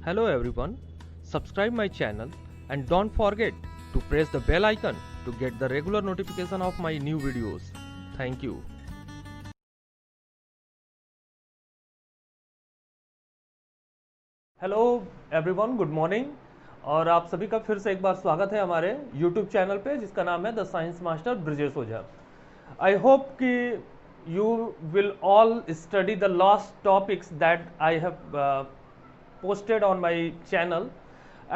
Hello everyone, subscribe my channel and don't forget to press the bell icon to get the regular notification of my new videos. Thank you. Hello everyone, good morning. और आप सभी का फिर से एक बार स्वागत है हमारे यूट्यूब चैनल पे जिसका नाम है the science master Brijesh Ojha. I hope कि you will all study the last topics that I have posted on my channel,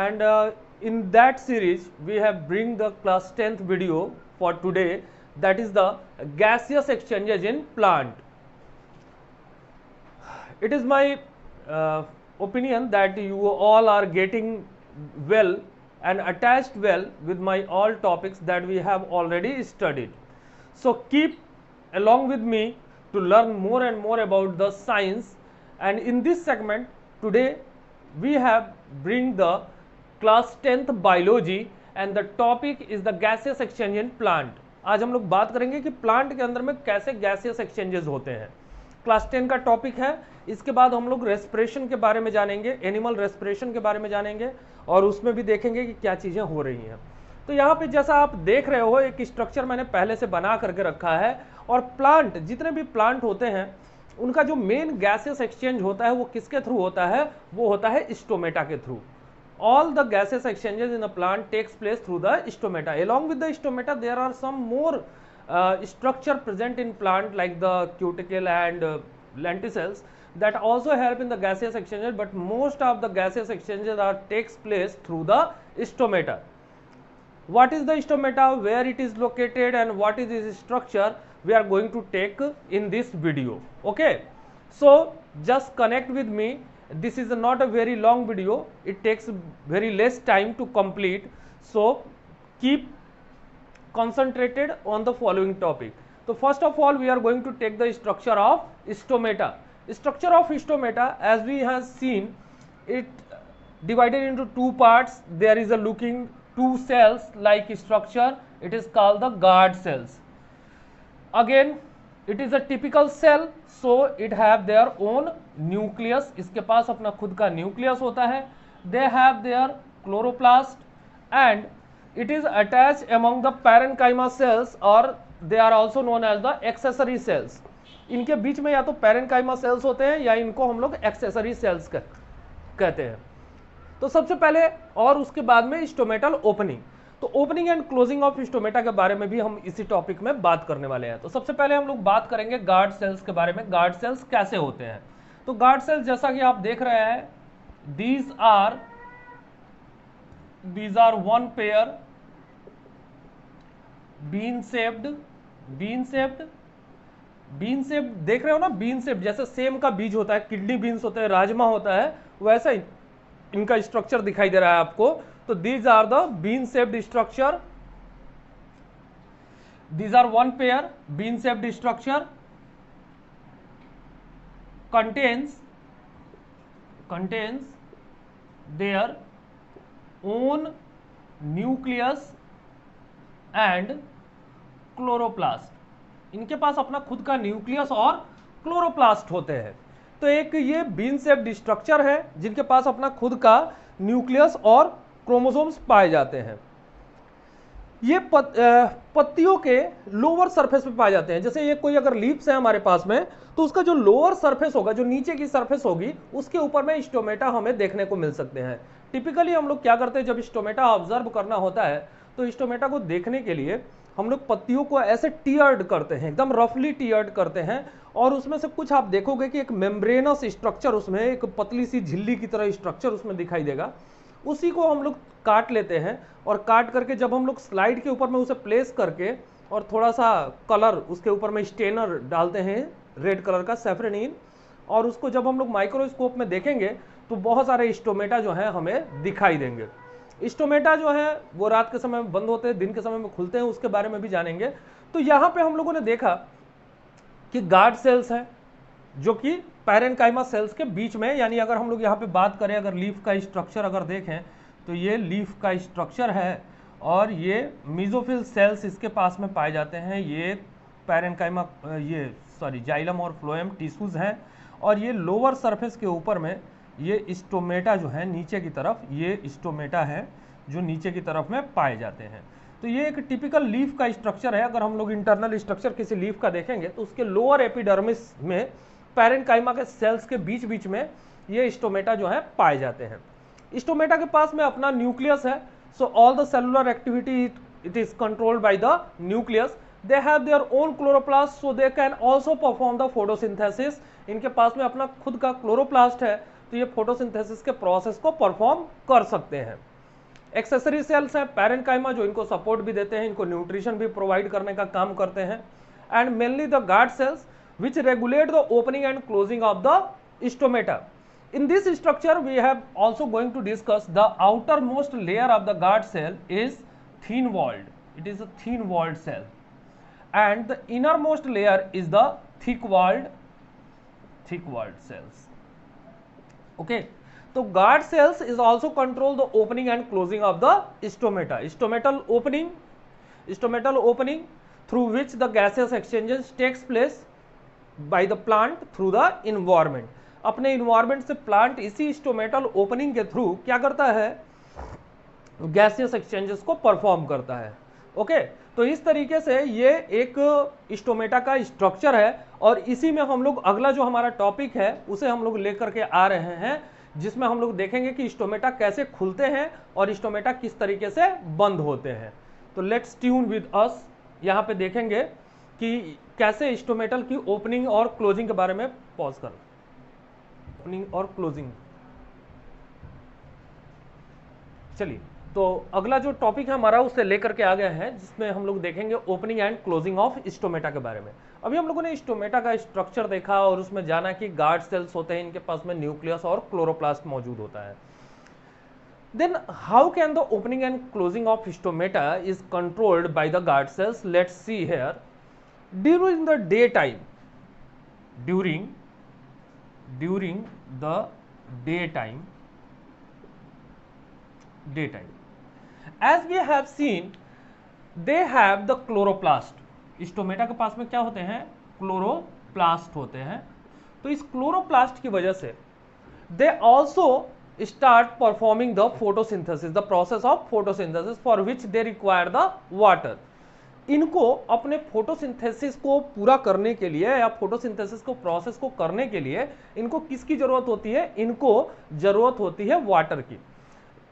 and in that series we have bring the class 10th video for today, that is the gaseous exchanges in plant. It is my opinion that you all are getting well and attached well with my all topics that we have already studied. So keep along with me to learn more and more about the science. And in this segment today we have bring the class 10th biology and the topic is the gaseous exchange in plant. आज हम लोग बात करेंगे कि plant के अंदर में कैसे गैसियस एक्सचेंजेस होते हैं। क्लास 10 का टॉपिक है। इसके बाद हम लोग रेस्पिरेशन के बारे में जानेंगे, एनिमल रेस्पिरेशन के बारे में जानेंगे और उसमें भी देखेंगे कि क्या चीजें हो रही हैं। तो यहाँ पे जैसा आप देख रहे हो एक स्ट्रक्चर मैंने पहले से बना करके रखा है, और प्लांट जितने भी प्लांट होते हैं उनका जो मेन गैसेस एक्सचेंज होता है वो किसके थ्रू होता है? वो होता है स्टोमेटा के through. All the gases exchanges in a plant takes place through the stomata. Along with the stomata there are some more structure present in plant like the cuticle and lenticels that also help in the gaseous exchanges, but most of the gaseous exchanges are takes place through the stomata. What is the stomata, where it is located and what is its structure, we are going to take in this video. Okay, so just connect with me. This is not a very long video, it takes very less time to complete, so keep concentrated on the following topic. So first of all we are going to take the structure of stomata. Structure of stomata, as we have seen, it divided into two parts. There is a looking two cells like structure, it is called the guard cells. Again it is a typical cell, so it have their own nucleus. इसके पास अपना खुद का nucleus होता है. They have their chloroplast and it is attached among the parenchyma cells or they are also known as the accessory cells. इनके बीच में या तो parenchyma cells होते हैं या इनको हम लोग accessory cells कहते हैं. तो सबसे पहले और उसके बाद में स्टोमेटल ओपनिंग. तो opening and closing of stomata के बारे में भी हम इसी टॉपिक में बात करने वाले हैं. तो सबसे पहले हम लोग बात करेंगे गार्ड सेल्स के बारे में. गार्ड सेल्स कैसे होते हैं? तो गार्ड सेल्स जैसा कि आप देख रहे हैं, these are one pair bean shaped देख रहे हो ना, बीन शेप्ड जैसे सेम का बीज होता है, किडनी बीन्स होते हैं, राजमा होता है, वैसा ही इनका स्ट्रक्चर दिखाई दे रहा है आपको. तो these are the bean shaped structure. These are one pair bean shaped structure contains their own nucleus and chloroplast. इनके पास अपना खुद का न्यूक्लियस और क्लोरोप्लास्ट होते हैं. तो एक ये बीन शेप्ड स्ट्रक्चर है जिनके पास अपना खुद का न्यूक्लियस और क्रोमोसोम्स पाए जाते हैं. ये पत्तियों के लोअर सरफेस पे पाए जाते हैं. जैसे ये कोई अगर लीव्स है हमारे पास में, तो उसका जो लोअर सरफेस होगा, जो नीचे की सरफेस होगी, उसके ऊपर में स्टोमेटा हमें देखने को मिल सकते हैं. टिपिकली हम लोग क्या करते हैं, जब स्टोमेटा ऑब्जर्व करना होता है तो स्टोमेटा को देखने के लिए हम लोग पत्तियों को ऐसे टीयर्ड करते हैं, एकदम रफली टीयर्ड करते हैं, और उसमें से कुछ आप देखोगे कि एक मेम्ब्रेनस स्ट्रक्चर, उसमें एक पतली सी झिल्ली की तरह स्ट्रक्चर उसमें दिखाई देगा. उसी को हम लोग काट लेते हैं, और काट करके जब हम लोग स्लाइड के ऊपर में उसे प्लेस करके और थोड़ा सा कलर उसके ऊपर में स्टेनर डालते हैं, रेड कलर का सैफरनीन, और उसको जब हम लोग माइक्रोस्कोप में देखेंगे तो बहुत सारे स्टोमेटा जो है हमें दिखाई देंगे. स्टोमेटा जो है वो रात के समय में बंद होते हैं, दिन के समय में खुलते हैं, उसके बारे में भी जानेंगे. तो यहाँ पे हम लोगों ने देखा कि गार्ड सेल्स हैं जो कि पैरेन्काइमा सेल्स के बीच में, यानी अगर हम लोग यहाँ पे बात करें, अगर लीफ का स्ट्रक्चर अगर देखें तो ये लीफ का स्ट्रक्चर है, और ये मीजोफिल सेल्स इसके पास में पाए जाते हैं. ये पैरेन्काइमा जाइलम और फ्लोएम टिश्यूज हैं, और ये लोअर सरफेस के ऊपर में ये स्टोमेटा जो है नीचे की तरफ, ये स्टोमेटा है जो नीचे की तरफ में पाए जाते हैं। तो ये एक टिपिकल लीफ का स्ट्रक्चर है। अगर हम लोग इंटरनल स्ट्रक्चर किसी लीफ का देखेंगे तो उसके लोअर एपिडर्मिस में पैरेन्काइमा के सेल्स के बीच बीच में ये स्टोमेटा जो है पाए जाते हैं। स्टोमेटा के पास में अपना न्यूक्लियस है, so all the cellular activity it is controlled by the nucleus. They have their own chloroplast, so they can also perform the photosynthesis. इनके पास में अपना खुद का क्लोरोप्लास्ट है, तो ये फोटोसिंथेसिस के प्रोसेस को परफॉर्म कर सकते हैं। एक्सेसरी सेल्स हैं पैरेन्काइमा, जो इनको सपोर्ट भी देते हैं, इनको न्यूट्रिशन भी प्रोवाइड करने का काम करते हैं। And mainly the guard cells which regulate the opening and closing of the stomata. In this structure we have also going to discuss the outermost layer of the guard cell is thin walled. It is a thin walled cell, and the innermost layer is the thick walled cells. Okay, so guard cells is also control the opening and closing of the stomata. Stomatal opening through which the gaseous exchanges takes place by the plant through the environment. अपने environment से plant इसी stomatal opening के through क्या करता है, gaseous exchanges को perform करता है। ओके, तो इस तरीके से ये एक स्टोमेटा का स्ट्रक्चर है, और इसी में हम लोग अगला जो हमारा टॉपिक है उसे हम लोग लेकर के आ रहे हैं, जिसमें हम लोग देखेंगे कि स्टोमेटा कैसे खुलते हैं और स्टोमेटा किस तरीके से बंद होते हैं। तो लेट्स ट्यून विद अस, यहाँ पे देखेंगे कि कैसे स्टोमेटल की ओपनिंग और क्लोजिंग के बारे में पॉज कर, ओपनिंग और क्लोजिंग। चलिए, तो अगला जो टॉपिक है हमारा उसे लेकर के आ गए हैं, जिसमें हम लोग देखेंगे opening and closing of stomata के बारे में। अभी हम लोगों ने स्टोमेटा का स्ट्रक्चर देखा और उसमें जाना कि गार्ड सेल्स होते हैं, इनके पास में न्यूक्लियस और क्लोरोप्लास्ट मौजूद होता है। Then how can the opening and closing of stomata is controlled by the guard cells? Let's see here. During the daytime, during the daytime, as we have seen, they have the chloroplast. Stomata के पास में क्या होते हैं, chloroplast होते हैं। तो इस chloroplast की वजह से they also start performing the photosynthesis, the process of photosynthesis for which they require the water. इनको अपने फोटोसिंथेसिस को पूरा करने के लिए या फोटोसिंथेसिस को प्रोसेस को करने के लिए इनको किसकी जरूरत होती है, इनको जरूरत होती है वाटर की।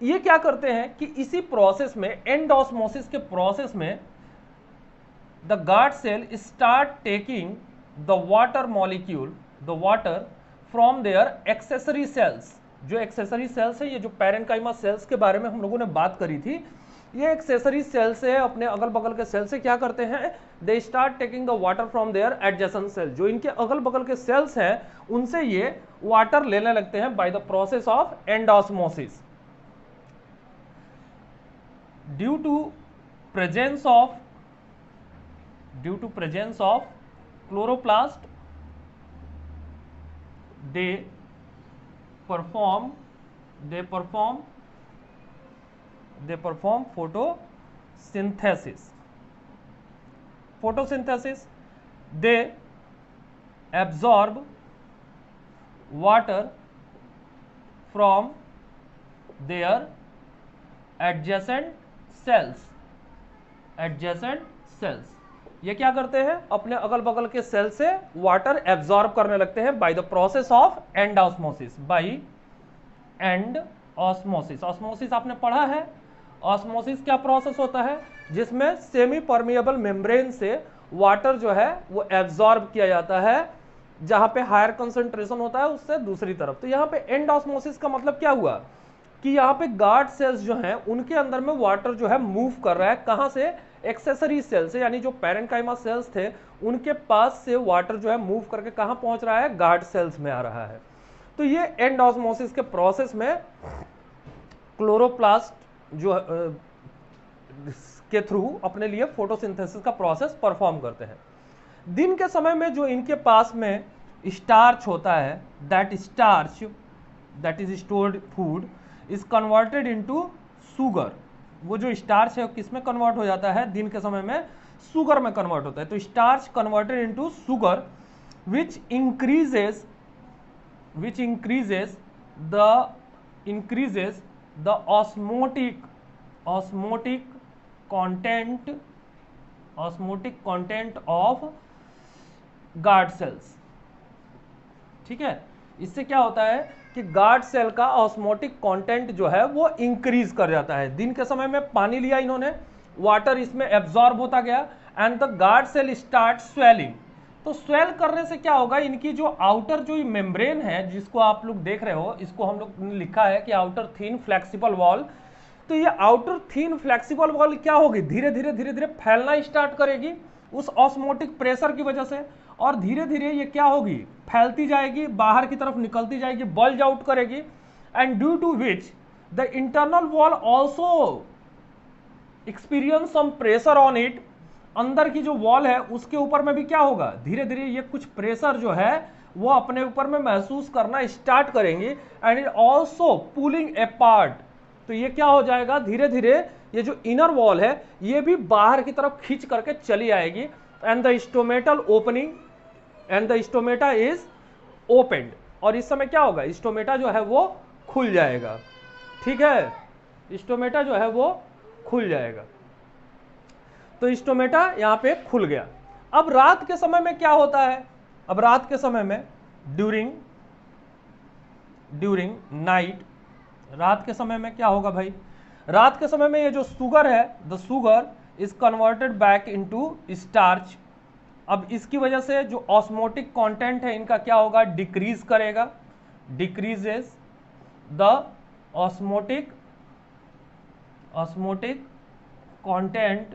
ये क्या करते हैं कि इसी प्रोसेस में, एंडोस्मोसिस के प्रोसेस में, the guard cell start taking the water molecule, the water from their accessory cells. जो एक्सेसरी सेल्स है, ये जो पैरेन्काइमा सेल्स के बारे में हम लोगों ने बात करी थी, ये एक्सेसरी सेल से, अपने अगल बगल के सेल से क्या करते हैं, they start taking the water from their adjacent cell. जो इनके अगल बगल के सेल्स हैं उनसे ये वाटर लेने लगते हैं by the process of endosmosis. Due to presence of chloroplast they perform photosynthesis. They absorb water from their adjacent cells. ये क्या करते हैं, अपने अगल बगल के सेल से वाटर एब्जॉर्ब करने लगते हैं by the process of endosmosis. Osmosis आपने पढ़ा है। ऑस्मोसिस क्या प्रोसेस होता है, जिसमें सेमी परमिएबल मेम्ब्रेन से वाटर जो है वो एब्जॉर्ब किया जाता है, जहां पे हायर कंसंट्रेशन होता है उससे दूसरी तरफ। तो यहाँ पे एंडोस्मोसिस का मतलब क्या हुआ कि यहाँ पे गार्ड सेल्स जो हैं उनके अंदर में वाटर जो है मूव कर रहा है, कहां से, एक्सेसरी सेल से, यानी जो पैरेन्काइमा सेल्स थे उनके पास से वाटर जो है मूव करके कहां पहुंच रहा है, गार्ड सेल्स में आ रहा है। तो ये एंडोस्मोसिस के प्रोसेस में क्लोरोप्लास्ट जो के थ्रू अपने लिए फोटोसिंथेसिस का प्रोसेस परफॉर्म करते हैं। दिन के समय में जो इनके पास में स्टार्च होता है, that is stored food is converted into sugar. वो जो स्टार्च है किस में कन्वर्ट हो जाता है, दिन के समय में सुगर में कन्वर्ट होता है। तो starch converted into sugar which increases the increases the osmotic content of guard cells. ठीक है, इससे क्या होता है कि गार्ड सेल का ऑस्मोटिक कंटेंट जो है वो इंक्रीज कर जाता है। दिन के समय में पानी लिया इन्होंने, वाटर इसमें एब्जॉर्ब होता गया and the guard cell start swelling. तो स्वेल करने से क्या होगा, इनकी जो आउटर जो मेम्ब्रेन है जिसको आप लोग देख रहे हो, इसको हम लोग ने लिखा है कि आउटर थिन फ्लेक्सिबल वॉल। तो ये आउटर थिन फ्लेक्सिबल वॉल क्या होगी, धीरे धीरे फैलना स्टार्ट करेगी उस ऑस्मोटिक प्रेशर की वजह से, और धीरे धीरे ये क्या होगी, फैलती जाएगी, बाहर की तरफ निकलती जाएगी, बल्ज आउट करेगी, and due to which the internal wall also experience some pressure on it. अंदर की जो वॉल है उसके ऊपर में भी क्या होगा, धीरे धीरे ये कुछ प्रेशर जो है वो अपने ऊपर में महसूस करना स्टार्ट करेंगी, and it also pulling a part. तो ये क्या हो जाएगा, धीरे धीरे ये जो इनर वॉल है ये भी बाहर की तरफ खींच करके चली आएगी, and the stomatal opening and the stomata is opened. और इस समय क्या होगा, स्टोमेटा जो है वो खुल जाएगा। ठीक है, स्टोमेटा जो है वो खुल जाएगा। तो स्टोमेटा यहां पे खुल गया। अब रात के समय में क्या होता है, अब रात के समय में ड्यूरिंग नाइट, रात के समय में क्या होगा भाई, रात के समय में ये जो शुगर है, the sugar is converted back into starch. अब इसकी वजह से जो ऑस्मोटिक कंटेंट है इनका क्या होगा, डिक्रीज करेगा, decreases the osmotic content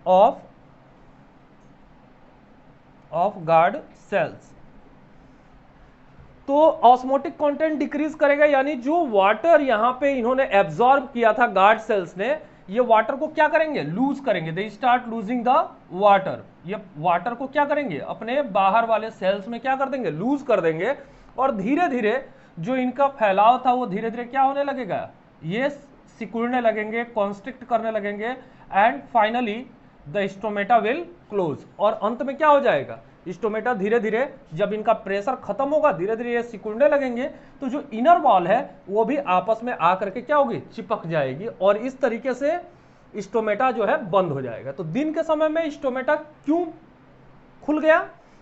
of guard cells. तो ऑस्मोटिक कंटेंट डिक्रीज करेगा, यानी जो वाटर यहां पे इन्होंने एब्जॉर्ब किया था गार्ड सेल्स ने, ये वाटर को क्या करेंगे, लूज करेंगे, they start losing the water. ये वाटर को क्या करेंगे, अपने बाहर वाले सेल्स में क्या कर देंगे, लूज कर देंगे, और धीरे धीरे जो इनका फैलाव था वो धीरे धीरे क्या होने लगेगा, ये सिकुड़ने लगेंगे, कॉन्स्ट्रिक्ट करने लगेंगे, and finally the stomata will close. और अंत में क्या हो जाएगा, स्टोमेटा धीरे धीरे जब इनका प्रेशर खत्म होगा, धीरे धीरे ये सिकुड़ने लगेंगे, तो जो इनर वॉल है वो भी आपस में आकर के क्या होगी, चिपक जाएगी, और इस तरीके से स्टोमेटा जो है बंद हो जाएगा। तो दिन के समय में स्टोमेटा क्यों खुल गया,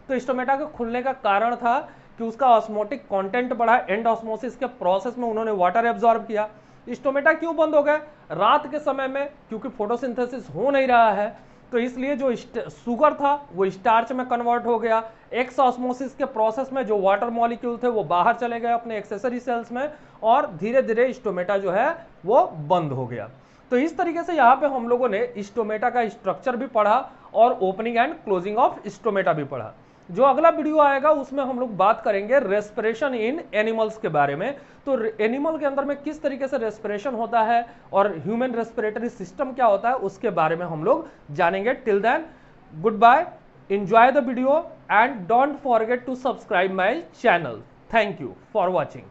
तो स्टोमेटा के खुलने का कारण था कि उसका ऑस्मोटिक कंटेंट बढ़ा, एंड ऑस्मोसिस के प्रोसेस में उन्होंने वाटर एब्जॉर्ब किया। स्टोमेटा क्यों बंद हो गया, रात के समय में क्योंकि फोटोसिंथेसिस हो नहीं रहा है, तो इसलिए जो शुगर था वो स्टार्च में कन्वर्ट हो गया। एक्स ऑस्मोसिस के प्रोसेस में जो वाटर मॉलिक्यूल थे वो बाहर चले गए अपने एक्सेसरी सेल्स में, और धीरे धीरे स्टोमेटा जो है वो बंद हो गया। तो इस तरीके से यहाँ पे हम लोगों ने स्टोमेटा का स्ट्रक्चर भी पढ़ा और opening and closing of stomata भी पढ़ा। जो अगला वीडियो आएगा उसमें हम लोग बात करेंगे रेस्पिरेशन इन एनिमल्स के बारे में। तो एनिमल के अंदर में किस तरीके से रेस्पिरेशन होता है और ह्यूमन रेस्पिरेटरी सिस्टम क्या होता है उसके बारे में हम लोग जानेंगे। Till then good bye, enjoy the video and don't forget to subscribe my channel. Thank you for watching.